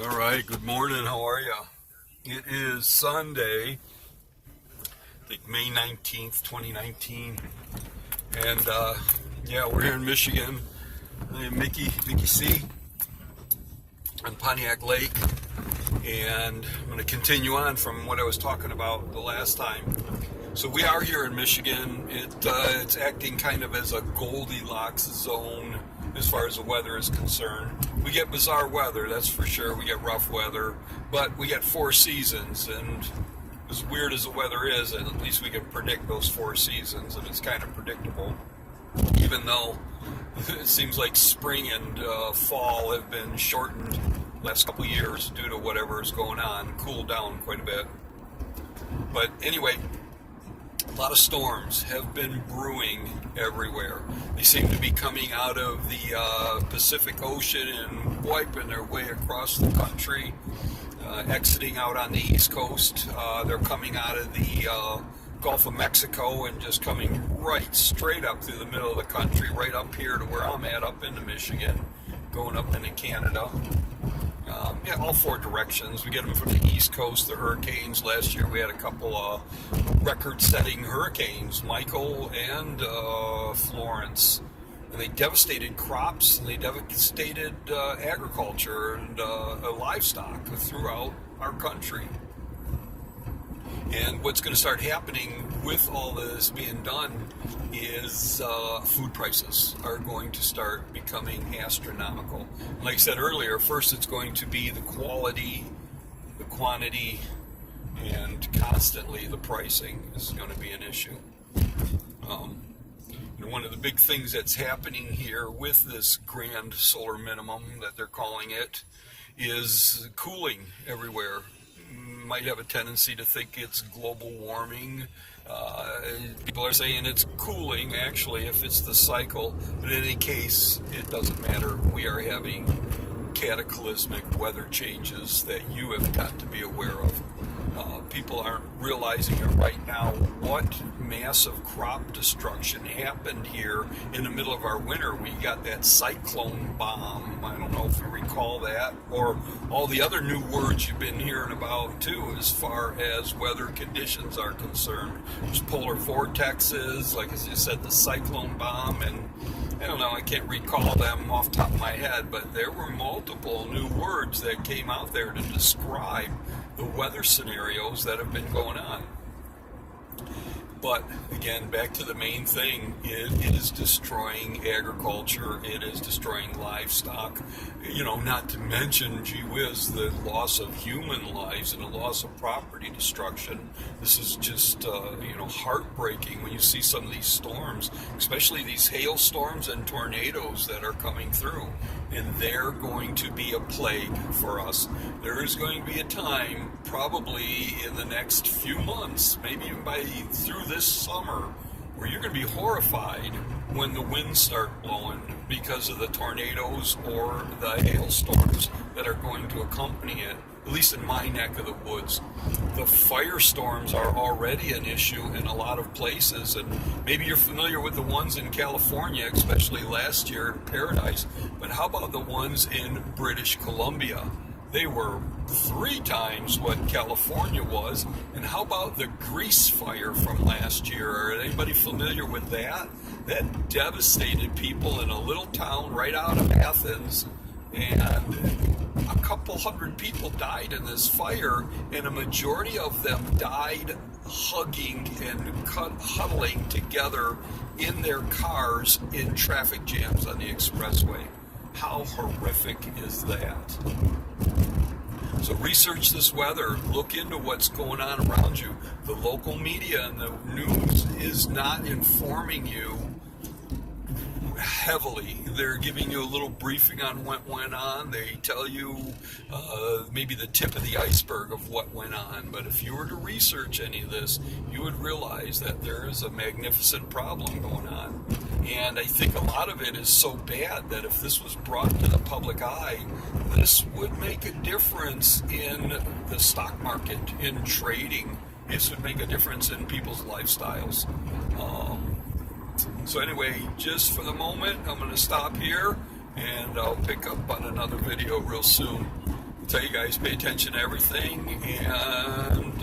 All right, good morning. How are you? It is Sunday, I think May 19th, 2019. And yeah, we're here in Michigan. I'm Mickey C. on Pontiac Lake. And I'm going to continue on from what I was talking about the last time. So we are here in Michigan. It's acting kind of as a Goldilocks zone as far as the weather is concerned. We get bizarre weather, that's for sure. We get rough weather, but we get four seasons, and as weird as the weather is, at least we can predict those four seasons, and it's kind of predictable, even though it seems like spring and fall have been shortened last couple of years due to whatever is going on, cooled down quite a bit. But anyway, a lot of storms have been brewing everywhere. They seem to be coming out of the Pacific Ocean and wiping their way across the country, exiting out on the East Coast. They're coming out of the Gulf of Mexico and just coming right straight up through the middle of the country, right up here to where I'm at, up into Michigan, going up into Canada. Yeah, all four directions. We get them from the East Coast, the hurricanes. Last year we had a couple record-setting hurricanes, Michael and Florence. And they devastated crops, and they devastated agriculture and livestock throughout our country. And what's going to start happening with all this being done is food prices are going to start becoming astronomical. Like I said earlier, first it's going to be the quality, the quantity, and constantly the pricing is going to be an issue. One of the big things that's happening here with this grand solar minimum that they're calling it is cooling everywhere. Might have a tendency to think it's global warming. People are saying it's cooling, actually, if it's the cycle. But in any case, it doesn't matter. We are having cataclysmic weather changes that you have got to be aware of. People aren't realizing it right now what massive crop destruction happened here in the middle of our winter. We got that cyclone bomb. I don't know if you recall that, or all the other new words you've been hearing about too as far as weather conditions are concerned. There's polar vortexes, like as you said, the cyclone bomb, and I don't know, I can't recall them off the top of my head, but there were multiple new words that came out there to describe the weather scenarios that have been going on. But again, back to the main thing, it is destroying agriculture, it is destroying livestock, not to mention, gee whiz, the loss of human lives and the loss of property destruction. This is just, heartbreaking when you see some of these storms, especially these hailstorms and tornadoes that are coming through. And they're going to be a plague for us. There is going to be a time, probably in the next few months, maybe even through this summer, where you're going to be horrified when the winds start blowing because of the tornadoes or the hailstorms that are going to accompany it, at least in my neck of the woods. The firestorms are already an issue in a lot of places, and maybe you're familiar with the ones in California, especially last year in Paradise, but how about the ones in British Columbia? They were 3 times what California was. And how about the Grease fire from last year? Are anybody familiar with that? That devastated people in a little town right out of Athens, and a couple hundred people died in this fire, and a majority of them died hugging and huddling together in their cars in traffic jams on the expressway. How horrific is that? So research this weather, look into what's going on around you. The local media and the news is not informing you heavily. They're giving you a little briefing on what went on. They tell you maybe the tip of the iceberg of what went on. But if you were to research any of this, you would realize that there is a magnificent problem going on. And I think a lot of it is so bad that if this was brought to the public eye, this would make a difference in the stock market, in trading. This would make a difference in people's lifestyles. So anyway, just for the moment, I'm going to stop here, and I'll pick up on another video real soon. tell you guys, pay attention to everything, and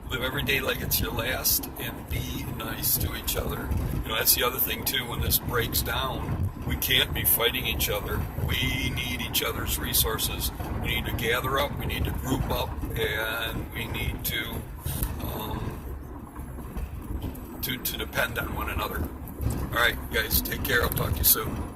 live every day like it's your last, and be nice to each other. You know, that's the other thing too. When this breaks down, we can't be fighting each other. We need each other's resources. We need to gather up. We need to group up, and we need to depend on one another. All right, guys, take care. I'll talk to you soon.